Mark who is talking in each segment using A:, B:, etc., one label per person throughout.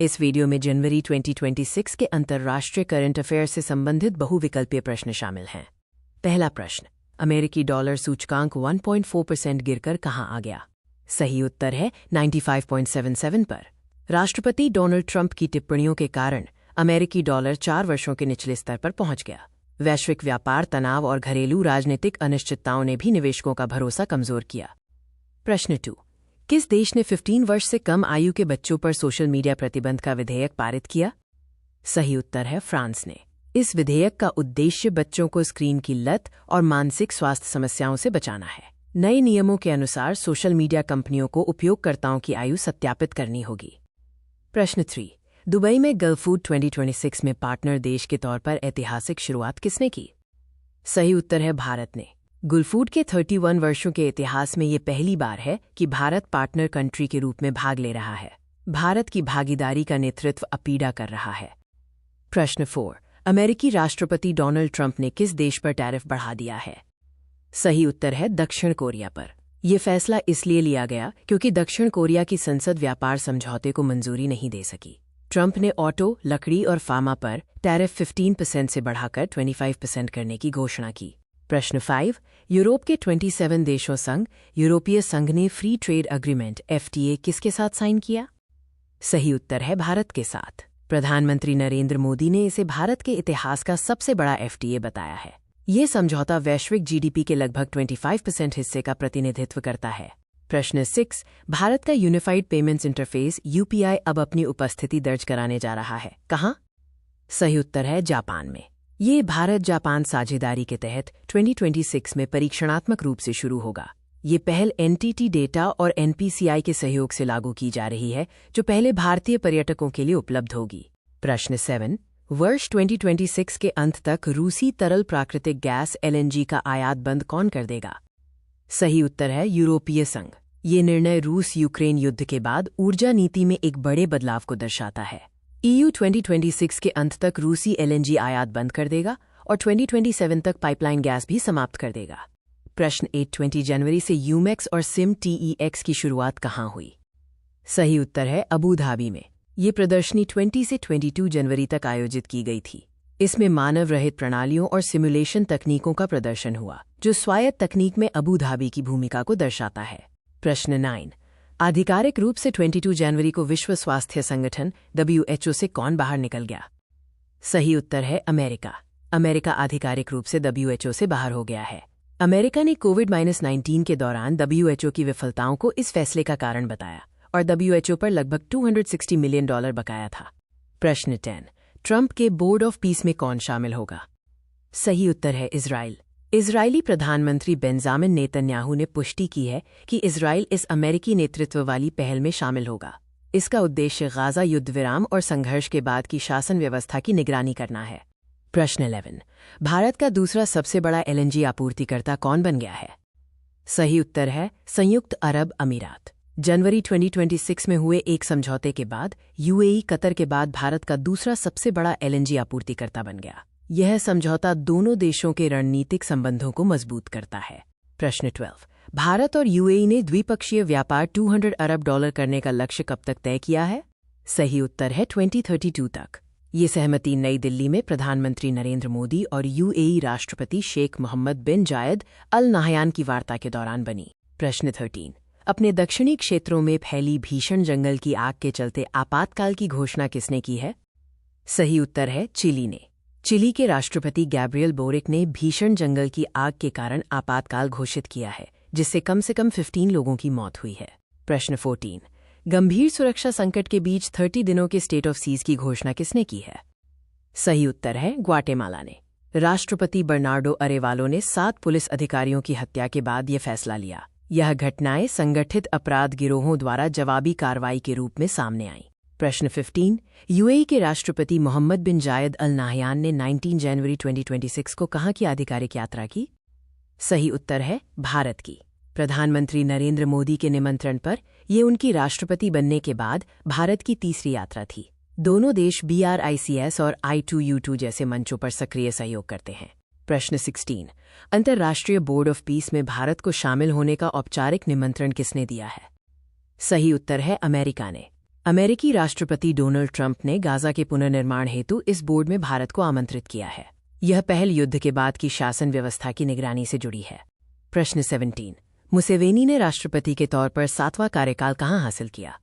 A: इस वीडियो में जनवरी 2026 के अंतर्राष्ट्रीय करंट अफेयर से संबंधित बहुविकल्पीय प्रश्न शामिल हैं। पहला प्रश्न, अमेरिकी डॉलर सूचकांक 1.4% गिरकर कहां आ गया? सही उत्तर है 95.77 पर। राष्ट्रपति डोनाल्ड ट्रंप की टिप्पणियों के कारण अमेरिकी डॉलर 4 वर्षों के निचले स्तर पर पहुंच गया। वैश्विक व्यापार तनाव और घरेलू राजनीतिक अनिश्चितताओं ने भी निवेशकों का भरोसा कमजोर किया। प्रश्न 2, किस देश ने 15 वर्ष से कम आयु के बच्चों पर सोशल मीडिया प्रतिबंध का विधेयक पारित किया? सही उत्तर है फ्रांस ने। इस विधेयक का उद्देश्य बच्चों को स्क्रीन की लत और मानसिक स्वास्थ्य समस्याओं से बचाना है। नए नियमों के अनुसार सोशल मीडिया कंपनियों को उपयोगकर्ताओं की आयु सत्यापित करनी होगी। प्रश्न 3, दुबई में गल्फूड 2026 में पार्टनर देश के तौर पर ऐतिहासिक शुरुआत किसने की? सही उत्तर है भारत ने। गल्फूड के 31 वर्षों के इतिहास में ये पहली बार है कि भारत पार्टनर कंट्री के रूप में भाग ले रहा है। भारत की भागीदारी का नेतृत्व अपीडा कर रहा है। प्रश्न 4, अमेरिकी राष्ट्रपति डोनाल्ड ट्रंप ने किस देश पर टैरिफ बढ़ा दिया है? सही उत्तर है दक्षिण कोरिया पर। यह फैसला इसलिए लिया गया क्योंकि दक्षिण कोरिया की संसद व्यापार समझौते को मंजूरी नहीं दे सकी। ट्रंप ने ऑटो, लकड़ी और फार्मा पर टैरिफ 15% से बढ़ाकर 25% करने की घोषणा की। प्रश्न 5, यूरोप के 27 देशों संग यूरोपीय संघ ने फ्री ट्रेड एग्रीमेंट FTA किसके साथ साइन किया? सही उत्तर है भारत के साथ। प्रधानमंत्री नरेंद्र मोदी ने इसे भारत के इतिहास का सबसे बड़ा FTA बताया है। ये समझौता वैश्विक GDP के लगभग 25% हिस्से का प्रतिनिधित्व करता है। प्रश्न 6, भारत का यूनिफाइड पेमेंट्स इंटरफेस UPI अब अपनी उपस्थिति दर्ज कराने जा रहा है। कहाँ? सही उत्तर है जापान में। ये भारत जापान साझेदारी के तहत 2026 में परीक्षणात्मक रूप से शुरू होगा। ये पहल NTT डेटा और NPCI के सहयोग से लागू की जा रही है, जो पहले भारतीय पर्यटकों के लिए उपलब्ध होगी। प्रश्न 7, वर्ष 2026 के अंत तक रूसी तरल प्राकृतिक गैस LNG का आयात बंद कौन कर देगा? सही उत्तर है यूरोपीय संघ। ये निर्णय रूस यूक्रेन युद्ध के बाद ऊर्जा नीति में एक बड़े बदलाव को दर्शाता है। EU 2026 के अंत तक रूसी LNG आयात बंद कर देगा और 2027 तक पाइपलाइन गैस भी समाप्त कर देगा। प्रश्न 8, 20 जनवरी से यूमेक्स और SIMTEX की शुरुआत कहाँ हुई? सही उत्तर है अबू धाबी में। ये प्रदर्शनी 20 से 22 जनवरी तक आयोजित की गई थी। इसमें मानव रहित प्रणालियों और सिमुलेशन तकनीकों का प्रदर्शन हुआ, जो स्वायत्त तकनीक में अबू धाबी की भूमिका को दर्शाता है। प्रश्न 9, आधिकारिक रूप से 22 जनवरी को विश्व स्वास्थ्य संगठन WHO से कौन बाहर निकल गया? सही उत्तर है अमेरिका। अमेरिका आधिकारिक रूप से WHO से बाहर हो गया है। अमेरिका ने कोविड-19 के दौरान WHO की विफलताओं को इस फैसले का कारण बताया और WHO पर लगभग $260 मिलियन बकाया था। प्रश्न 10, ट्रंप के बोर्ड ऑफ पीस में कौन शामिल होगा? सही उत्तर है इजराइल। इजरायली प्रधानमंत्री बेंजामिन नेतन्याहू ने पुष्टि की है कि इजराइल इस अमेरिकी नेतृत्व वाली पहल में शामिल होगा। इसका उद्देश्य गाजा युद्ध विराम और संघर्ष के बाद की शासन व्यवस्था की निगरानी करना है। प्रश्न 11, भारत का दूसरा सबसे बड़ा LNG आपूर्तिकर्ता कौन बन गया है? सही उत्तर है संयुक्त अरब अमीरात। जनवरी 2026 में हुए एक समझौते के बाद UAE कतर के बाद भारत का दूसरा सबसे बड़ा LNG आपूर्तिकर्ता बन गया। यह समझौता दोनों देशों के रणनीतिक संबंधों को मजबूत करता है। प्रश्न 12, भारत और UAE ने द्विपक्षीय व्यापार $200 अरब करने का लक्ष्य कब तक तय किया है? सही उत्तर है 2032 तक। ये सहमति नई दिल्ली में प्रधानमंत्री नरेंद्र मोदी और UAE राष्ट्रपति शेख मोहम्मद बिन जायद अल नाहयान की वार्ता के दौरान बनी। प्रश्न 13, अपने दक्षिणी क्षेत्रों में फैली भीषण जंगल की आग के चलते आपातकाल की घोषणा किसने की है? सही उत्तर है चिली ने। चिली के राष्ट्रपति गैब्रियल बोरिक ने भीषण जंगल की आग के कारण आपातकाल घोषित किया है, जिससे कम से कम 15 लोगों की मौत हुई है। प्रश्न 14, गंभीर सुरक्षा संकट के बीच 30 दिनों के स्टेट ऑफ सीज की घोषणा किसने की है? सही उत्तर है ग्वाटेमाला ने। राष्ट्रपति बर्नार्डो अरेवालो ने 7 पुलिस अधिकारियों की हत्या के बाद यह फैसला लिया। यह घटनाएं संगठित अपराध गिरोहों द्वारा जवाबी कार्रवाई के रूप में सामने आईं। प्रश्न 15, UAE के राष्ट्रपति मोहम्मद बिन जायद अल नाहयान ने 19 जनवरी 2026 को कहाँ की आधिकारिक यात्रा की? सही उत्तर है भारत की। प्रधानमंत्री नरेंद्र मोदी के निमंत्रण पर यह उनकी राष्ट्रपति बनने के बाद भारत की तीसरी यात्रा थी। दोनों देश BRICS और I2U2 जैसे मंचों पर सक्रिय सहयोग करते हैं। प्रश्न 16, अंतर्राष्ट्रीय बोर्ड ऑफ पीस में भारत को शामिल होने का औपचारिक निमंत्रण किसने दिया है? सही उत्तर है अमेरिका ने। अमेरिकी राष्ट्रपति डोनाल्ड ट्रंप ने गाजा के पुनर्निर्माण हेतु इस बोर्ड में भारत को आमंत्रित किया है। यह पहल युद्ध के बाद की शासन व्यवस्था की निगरानी से जुड़ी है। प्रश्न 17। मुसेवेनी ने राष्ट्रपति के तौर पर 7वां कार्यकाल कहाँ हासिल किया?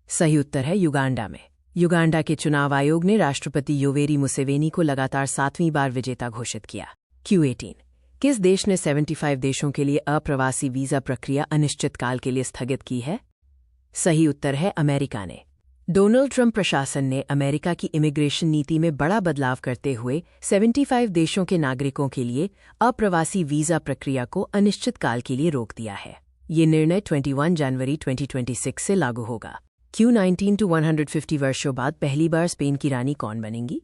A: सही उत्तर है युगांडा में। युगांडा के चुनाव आयोग ने राष्ट्रपति योवेरी मुसेवेनी को लगातार 7वीं बार विजेता घोषित किया। Q18। किस देश ने 75 देशों के लिए अप्रवासी वीजा प्रक्रिया अनिश्चितकाल के लिए स्थगित की है? सही उत्तर है अमेरिका ने। डोनाल्ड ट्रंप प्रशासन ने अमेरिका की इमिग्रेशन नीति में बड़ा बदलाव करते हुए 75 देशों के नागरिकों के लिए अप्रवासी वीजा प्रक्रिया को अनिश्चितकाल के लिए रोक दिया है। ये निर्णय 21 जनवरी 2026 से लागू होगा। Q19 to 150 वर्षों बाद पहली बार स्पेन की रानी कौन बनेंगी?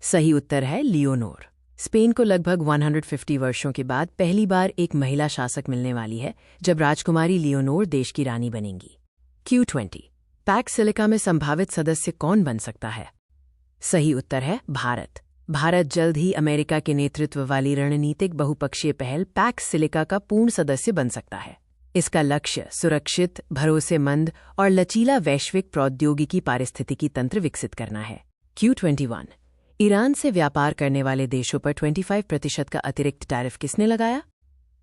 A: सही उत्तर है लियोनोर। स्पेन को लगभग 150 वर्षों के बाद पहली बार एक महिला शासक मिलने वाली है, जब राजकुमारी लियोनोर देश की रानी बनेंगी। Q20। पैक्स सिलिका में संभावित सदस्य कौन बन सकता है? सही उत्तर है भारत। भारत जल्द ही अमेरिका के नेतृत्व वाली रणनीतिक बहुपक्षीय पहल पैक्स सिलिका का पूर्ण सदस्य बन सकता है। इसका लक्ष्य सुरक्षित, भरोसेमंद और लचीला वैश्विक प्रौद्योगिकी पारिस्थितिकी तंत्र विकसित करना है। Q21। ईरान से व्यापार करने वाले देशों पर 25% का अतिरिक्त टैरिफ किसने लगाया?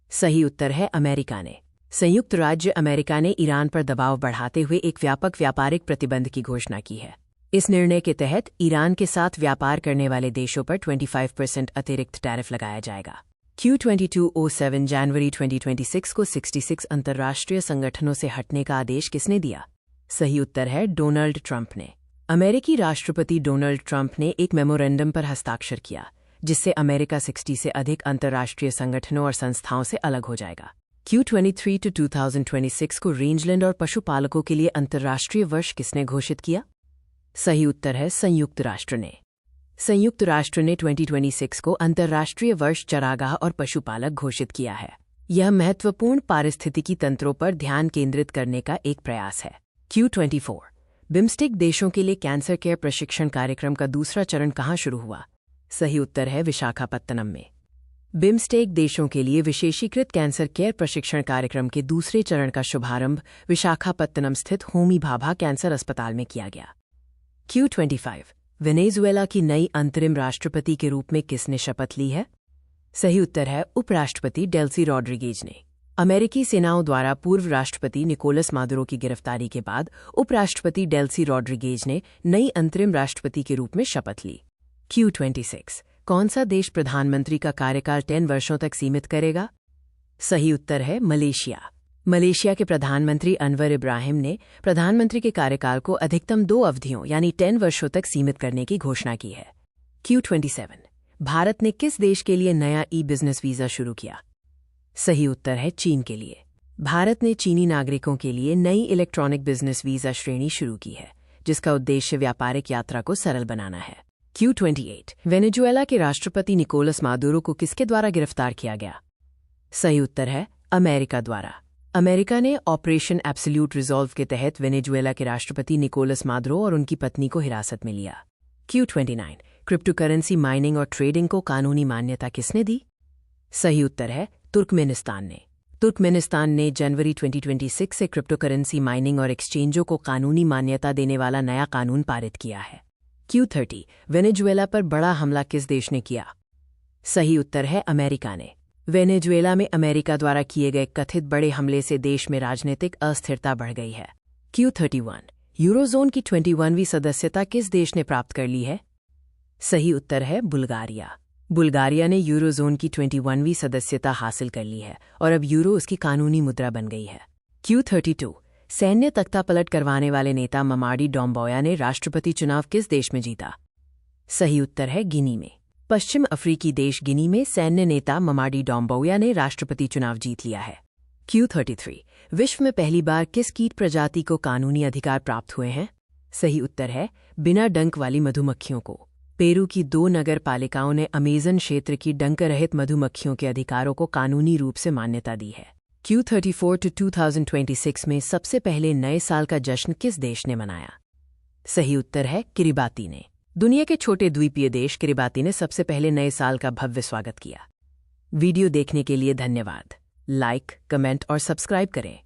A: सही उत्तर है अमेरिका ने। संयुक्त राज्य अमेरिका ने ईरान पर दबाव बढ़ाते हुए एक व्यापक व्यापारिक प्रतिबंध की घोषणा की है। इस निर्णय के तहत ईरान के साथ व्यापार करने वाले देशों पर 25% अतिरिक्त टैरिफ लगाया जाएगा। Q2207 जनवरी 2026 को 66 अंतर्राष्ट्रीय संगठनों से हटने का आदेश किसने दिया? सही उत्तर है डोनाल्ड ट्रंप ने। अमेरिकी राष्ट्रपति डोनाल्ड ट्रंप ने एक मेमोरेंडम पर हस्ताक्षर किया, जिससे अमेरिका 60 से अधिक अंतर्राष्ट्रीय संगठनों और संस्थाओं से अलग हो जाएगा। Q23 to 2026 को रेंजलैंड और पशुपालकों के लिए अंतर्राष्ट्रीय वर्ष किसने घोषित किया? सही उत्तर है संयुक्त राष्ट्र ने। संयुक्त राष्ट्र ने 2026 को अंतर्राष्ट्रीय वर्ष चरागाह और पशुपालक घोषित किया है। यह महत्वपूर्ण पारिस्थितिकी तंत्रों पर ध्यान केंद्रित करने का एक प्रयास है। Q24। बिम्स्टेक देशों के लिए कैंसर केयर प्रशिक्षण कार्यक्रम का दूसरा चरण कहाँ शुरू हुआ? सही उत्तर है विशाखापत्तनम में। बिम्स्टेक देशों के लिए विशेषीकृत कैंसर केयर प्रशिक्षण कार्यक्रम के दूसरे चरण का शुभारंभ विशाखापत्तनम स्थित होमी भाभा कैंसर अस्पताल में किया गया। Q25। वेनेजुएला की नई अंतरिम राष्ट्रपति के रूप में किसने शपथ ली है? सही उत्तर है उपराष्ट्रपति डेल्सी रॉड्रिगेज ने। अमेरिकी सेनाओं द्वारा पूर्व राष्ट्रपति निकोलस मादुरो की गिरफ्तारी के बाद उपराष्ट्रपति डेल्सी रॉड्रिगेज ने नई अंतरिम राष्ट्रपति के रूप में शपथ ली। Q26। कौन सा देश प्रधानमंत्री का कार्यकाल 10 वर्षों तक सीमित करेगा? सही उत्तर है मलेशिया। मलेशिया के प्रधानमंत्री अनवर इब्राहिम ने प्रधानमंत्री के कार्यकाल को अधिकतम 2 अवधियों यानी 10 वर्षों तक सीमित करने की घोषणा की है। Q27। भारत ने किस देश के लिए नया ई-बिजनेस वीजा शुरू किया? सही उत्तर है चीन के लिए। भारत ने चीनी नागरिकों के लिए नई इलेक्ट्रॉनिक बिजनेस वीजा श्रेणी शुरू की है, जिसका उद्देश्य व्यापारिक यात्रा को सरल बनाना है। Q28। वेनेजुएला के राष्ट्रपति निकोलस मादुरो को किसके द्वारा गिरफ्तार किया गया? सही उत्तर है अमेरिका द्वारा। अमेरिका ने ऑपरेशन एब्सोल्यूट रिजॉल्व के तहत वेनेजुएला के राष्ट्रपति निकोलस मादुरो और उनकी पत्नी को हिरासत में लिया। Q29। क्रिप्टोकरेंसी माइनिंग और ट्रेडिंग को कानूनी मान्यता किसने दी? सही उत्तर है तुर्कमेनिस्तान ने। तुर्कमेनिस्तान ने जनवरी 2026 से क्रिप्टोकरेंसी माइनिंग और एक्सचेंजों को कानूनी मान्यता देने वाला नया कानून पारित किया है। Q30। वेनेजुएला पर बड़ा हमला किस देश ने किया? सही उत्तर है अमेरिका ने। वेनेजुएला में अमेरिका द्वारा किए गए कथित बड़े हमले से देश में राजनीतिक अस्थिरता बढ़ गई है। Q31। यूरोजोन की 21वीं सदस्यता किस देश ने प्राप्त कर ली है? सही उत्तर है बुल्गारिया। बुल्गारिया ने यूरोजोन की 21वीं सदस्यता हासिल कर ली है और अब यूरो उसकी कानूनी मुद्रा बन गई है। Q32। सैन्य तख्तापलट करवाने वाले नेता ममाडी डोम्बोया ने राष्ट्रपति चुनाव किस देश में जीता? सही उत्तर है गिनी में। पश्चिम अफ्रीकी देश गिनी में सैन्य नेता ममाडी डोम्बोया ने राष्ट्रपति चुनाव जीत लिया है। Q33। विश्व में पहली बार किस कीट प्रजाति को कानूनी अधिकार प्राप्त हुए हैं? सही उत्तर है बिना डंक वाली मधुमक्खियों को। पेरू की 2 नगर पालिकाओं ने अमेज़न क्षेत्र की डंक रहित मधुमक्खियों के अधिकारों को कानूनी रूप से मान्यता दी है। Q34 to 2026 में सबसे पहले नए साल का जश्न किस देश ने मनाया? सही उत्तर है किरिबाती ने। दुनिया के छोटे द्वीपीय देश किरिबाती ने सबसे पहले नए साल का भव्य स्वागत किया। वीडियो देखने के लिए धन्यवाद। लाइक, कमेंट और सब्सक्राइब करें।